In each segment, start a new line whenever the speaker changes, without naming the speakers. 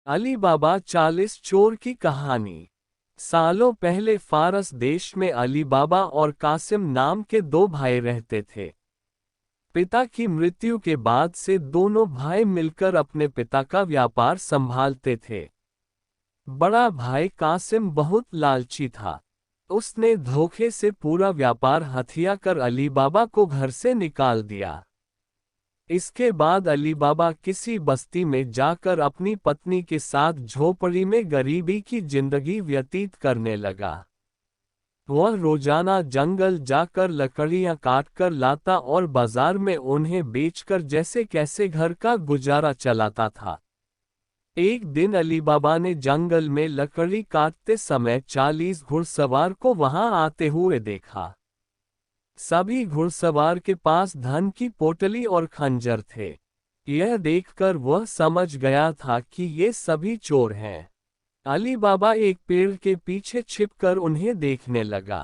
अली बाबा 40 चोर की कहानी। सालों पहले फारस देश में अली बाबा और कासिम नाम के दो भाई रहते थे। पिता की मृत्यु के बाद से दोनों भाई मिलकर अपने पिता का व्यापार संभालते थे। बड़ा भाई कासिम बहुत लालची था। उसने धोखे से पूरा व्यापार हथिया कर अली बाबा को घर से निकाल दिया। इसके बाद अली बाबा किसी बस्ती में जाकर अपनी पत्नी के साथ झोपड़ी में गरीबी की जिंदगी व्यतीत करने लगा। वह रोजाना जंगल जाकर लकड़ियां काटकर लाता और बाजार में उन्हें बेचकर जैसे कैसे घर का गुजारा चलाता था। एक दिन अली बाबा ने जंगल में लकड़ी काटते समय 40 घुड़सवार को वहां आते हुए देखा। सभी घुड़सवार के पास धन की पोटली और खंजर थे। यह देखकर वह समझ गया था कि ये सभी चोर हैं। अली बाबा एक पेड़ के पीछे छिपकर उन्हें देखने लगा।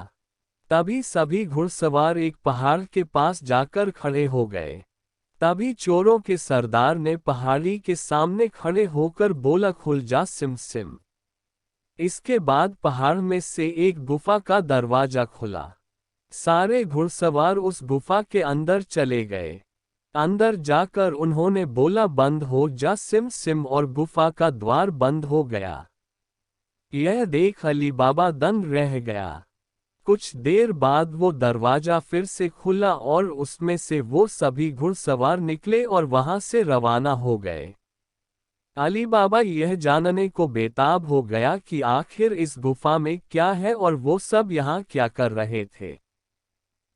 तभी सभी घुड़सवार एक पहाड़ के पास जाकर खड़े हो गए। तभी चोरों के सरदार ने पहाड़ी के सामने खड़े होकर बोला, खुल जा सिम सिम। इसके बाद पहाड़ में से एक गुफा का दरवाजा खुला। सारे घुड़सवार उस गुफा के अंदर चले गए। अंदर जाकर उन्होंने बोला, बंद हो जा सिम सिम, और गुफा का द्वार बंद हो गया। यह देख अली बाबा दंग रह गया। कुछ देर बाद वो दरवाजा फिर से खुला और उसमें से वो सभी घुड़सवार निकले और वहां से रवाना हो गए। अली बाबा यह जानने को बेताब हो गया कि आखिर इस गुफा में क्या है और वो सब यहाँ क्या कर रहे थे।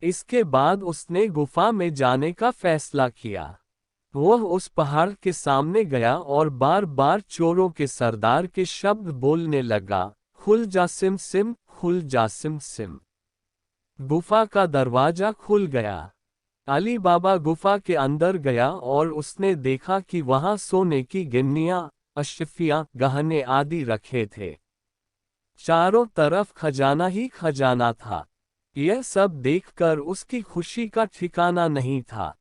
इसके बाद उसने गुफा में जाने का फैसला किया। वह उस पहाड़ के सामने गया और बार बार चोरों के सरदार के शब्द बोलने लगा, खुल जा सिम सिम, खुल जा सिम सिम। गुफा का दरवाजा खुल गया। अली बाबा गुफा के अंदर गया और उसने देखा कि वहां सोने की गिन्नियां, अशफियां, गहने आदि रखे थे। चारों तरफ खजाना ही खजाना था। यह सब देखकर उसकी खुशी का ठिकाना नहीं था।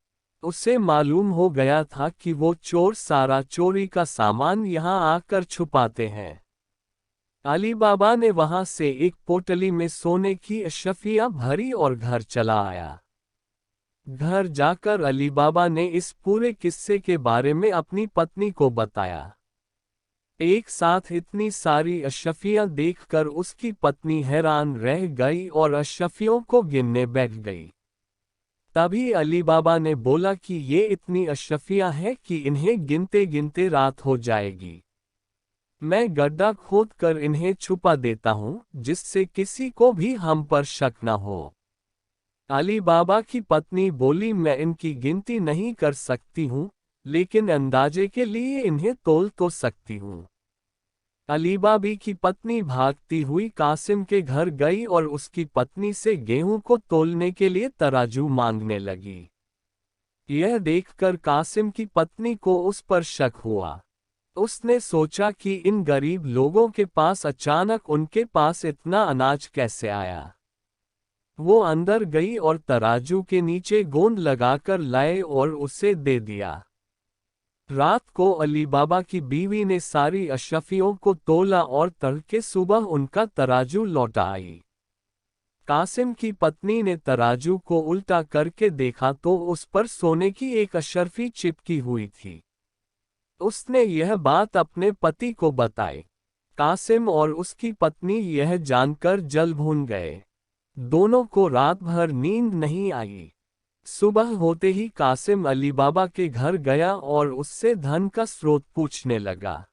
उसे मालूम हो गया था कि वो चोर सारा चोरी का सामान यहाँ आकर छुपाते हैं। अली बाबा ने वहां से एक पोटली में सोने की अशफियां भरी और घर चला आया। घर जाकर अली बाबा ने इस पूरे किस्से के बारे में अपनी पत्नी को बताया। एक साथ इतनी सारी अशफियां देखकर उसकी पत्नी हैरान रह गई और अशफियों को गिनने बैठ गई। तभी अली बाबा ने बोला कि ये इतनी अशफियां हैं कि इन्हें गिनते गिनते रात हो जाएगी। मैं गड्ढा खोद कर इन्हें छुपा देता हूँ, जिससे किसी को भी हम पर शक न हो। अली बाबा की पत्नी बोली, मैं इनकी गिनती नहीं कर सकती हूँ, लेकिन अंदाजे के लिए इन्हें तोल तो सकती हूँ। अली बाबी की पत्नी भागती हुई कासिम के घर गई और उसकी पत्नी से गेहूं को तोलने के लिए तराजू मांगने लगी। यह देखकर कासिम की पत्नी को उस पर शक हुआ। उसने सोचा कि इन गरीब लोगों के पास अचानक उनके पास इतना अनाज कैसे आया। वो अंदर गई और तराजू के नीचे गोंद लगाकर लाए और उसे दे दिया। रात को अली बाबा की बीवी ने सारी अशफियों को तोला और तड़के सुबह उनका तराजू लौटा आई। कासिम की पत्नी ने तराजू को उल्टा करके देखा तो उस पर सोने की एक अशर्फी चिपकी हुई थी। उसने यह बात अपने पति को बताई। कासिम और उसकी पत्नी यह जानकर जल भून गए। दोनों को रात भर नींद नहीं आई। सुबह होते ही कासिम अली बाबा के घर गया और उससे धन का स्रोत पूछने लगा।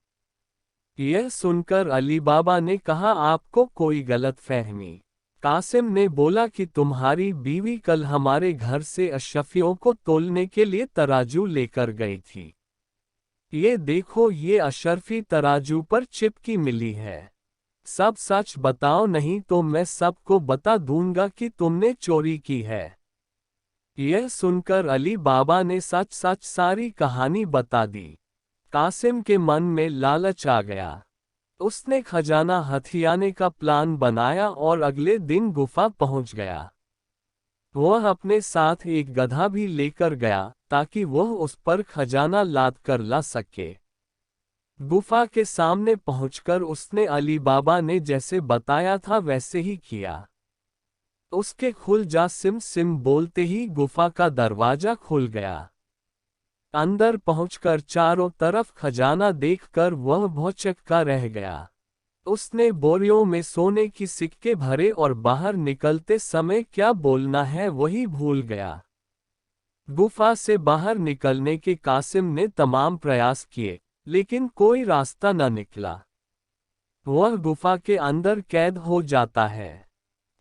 यह सुनकर अली बाबा ने कहा, आपको कोई गलतफहमी। कासिम ने बोला कि तुम्हारी बीवी कल हमारे घर से अशफियों को तोलने के लिए तराजू लेकर गई थी। ये देखो, ये अशर्फी तराजू पर चिपकी मिली है। सब सच बताओ, नहीं तो मैं सबको बता दूंगा कि तुमने चोरी की है। यह सुनकर अली बाबा ने सच सच सारी कहानी बता दी। कासिम के मन में लालच आ गया। उसने खजाना हथियाने का प्लान बनाया और अगले दिन गुफा पहुंच गया। वह अपने साथ एक गधा भी लेकर गया ताकि वह उस पर खजाना लाद कर ला सके। गुफा के सामने पहुंचकर उसने अली बाबा ने जैसे बताया था वैसे ही किया। उसके खुल जा सिम सिम बोलते ही गुफा का दरवाजा खुल गया। अंदर पहुंचकर चारों तरफ खजाना देखकर वह भौचक्का रह गया। उसने बोरियों में सोने की सिक्के भरे और बाहर निकलते समय क्या बोलना है वही भूल गया। गुफा से बाहर निकलने के कासिम ने तमाम प्रयास किए, लेकिन कोई रास्ता न निकला। वह गुफा के अंदर कैद हो जाता है।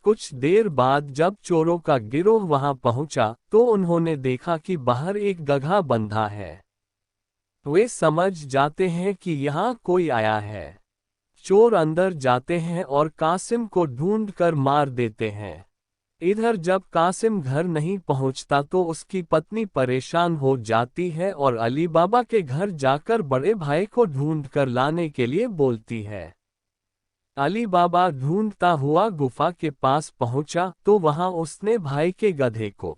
कुछ देर बाद जब चोरों का गिरोह वहां पहुंचा तो उन्होंने देखा कि बाहर एक गधा बंधा है। वे समझ जाते हैं कि यहाँ कोई आया है। चोर अंदर जाते हैं और कासिम को ढूंढकर मार देते हैं। इधर जब कासिम घर नहीं पहुंचता तो उसकी पत्नी परेशान हो जाती है और अली बाबा के घर जाकर बड़े भाई को ढूंढकर लाने के लिए बोलती है। अली बाबा ढूंढता हुआ गुफा के पास पहुंचा तो वहां उसने भाई के गधे को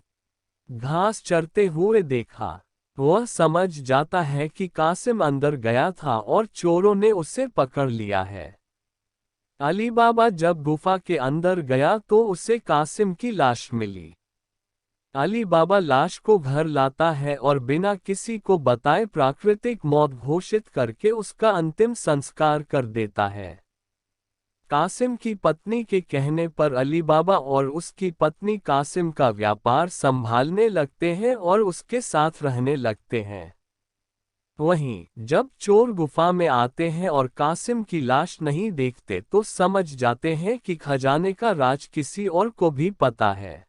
घास चरते हुए देखा। वह समझ जाता है कि कासिम अंदर गया था और चोरों ने उसे पकड़ लिया है। अली बाबा जब गुफा के अंदर गया तो उसे कासिम की लाश मिली। अली बाबा लाश को घर लाता है और बिना किसी को बताए प्राकृतिक मौत घोषित करके उसका अंतिम संस्कार कर देता है। कासिम की पत्नी के कहने पर अली बाबा और उसकी पत्नी कासिम का व्यापार संभालने लगते हैं और उसके साथ रहने लगते हैं। वहीं जब चोर गुफा में आते हैं और कासिम की लाश नहीं देखते तो समझ जाते हैं कि खजाने का राज किसी और को भी पता है।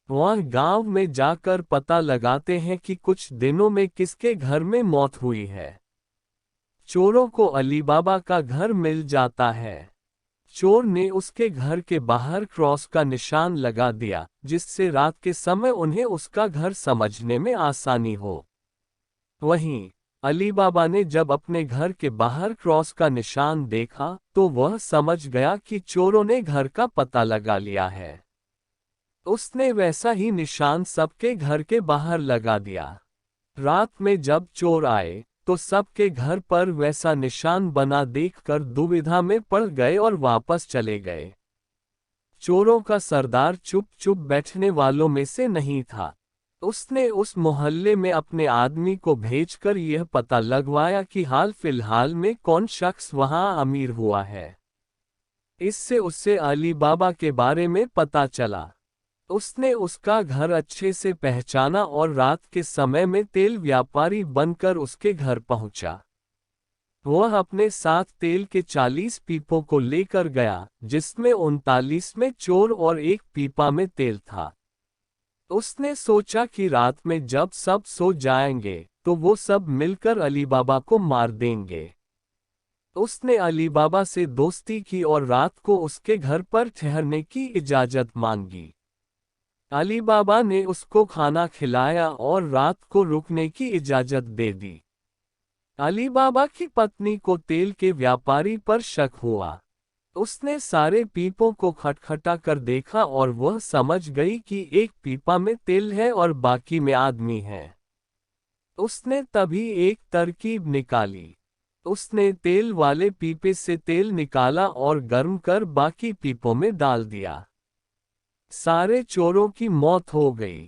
वह गांव में जाकर पता लगाते हैं कि कुछ दिनों में किसके घर में मौत हुई है। चोरों को अली बाबा का घर मिल जाता है। चोर ने उसके घर के बाहर क्रॉस का निशान लगा दिया, जिससे रात के समय उन्हें उसका घर समझने में आसानी हो। वहीं अली बाबा ने जब अपने घर के बाहर क्रॉस का निशान देखा तो वह समझ गया कि चोरों ने घर का पता लगा लिया है। उसने वैसा ही निशान सबके घर के बाहर लगा दिया। रात में जब चोर आए तो सबके घर पर वैसा निशान बना देखकर दुविधा में पड़ गए और वापस चले गए। चोरों का सरदार चुप चुप बैठने वालों में से नहीं था। उसने उस मोहल्ले में अपने आदमी को भेजकर यह पता लगवाया कि हाल फिलहाल में कौन शख्स वहां अमीर हुआ है। इससे उससे अली बाबा के बारे में पता चला। उसने उसका घर अच्छे से पहचाना और रात के समय में तेल व्यापारी बनकर उसके घर पहुंचा। वह अपने साथ तेल के 40 पीपों को लेकर गया, जिसमें 39 में चोर और एक पीपा में तेल था। उसने सोचा कि रात में जब सब सो जाएंगे तो वो सब मिलकर अली बाबा को मार देंगे। उसने अली बाबा से दोस्ती की और रात को उसके घर पर ठहरने की इजाजत मांगी। अली बाबा ने उसको खाना खिलाया और रात को रुकने की इजाजत दे दी। अली बाबा की पत्नी को तेल के व्यापारी पर शक हुआ। उसने सारे पीपों को खटखटा कर देखा और वह समझ गई कि एक पीपा में तेल है और बाकी में आदमी है। उसने तभी एक तरकीब निकाली। उसने तेल वाले पीपे से तेल निकाला और गर्म कर बाकी पीपों में डाल दिया। सारे चोरों की मौत हो गई।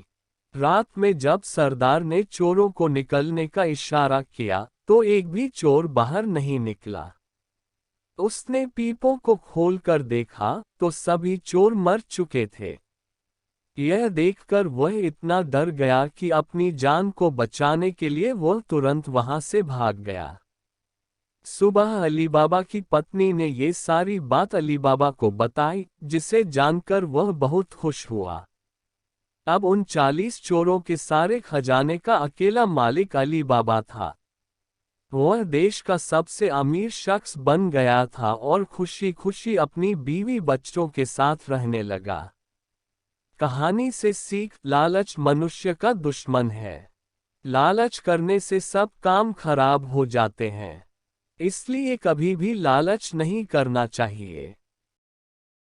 रात में जब सरदार ने चोरों को निकलने का इशारा किया तो एक भी चोर बाहर नहीं निकला। उसने पीपों को खोलकर देखा तो सभी चोर मर चुके थे। यह देखकर वह इतना डर गया कि अपनी जान को बचाने के लिए वह तुरंत वहां से भाग गया। सुबह अली बाबा की पत्नी ने ये सारी बात अली बाबा को बताई, जिसे जानकर वह बहुत खुश हुआ। अब उन 40 चोरों के सारे खजाने का अकेला मालिक अली बाबा था। वह देश का सबसे अमीर शख्स बन गया था और खुशी खुशी अपनी बीवी बच्चों के साथ रहने लगा। कहानी से सीख: लालच मनुष्य का दुश्मन है। लालच करने से सब काम खराब हो जाते हैं। इसलिए कभी भी लालच नहीं करना चाहिए।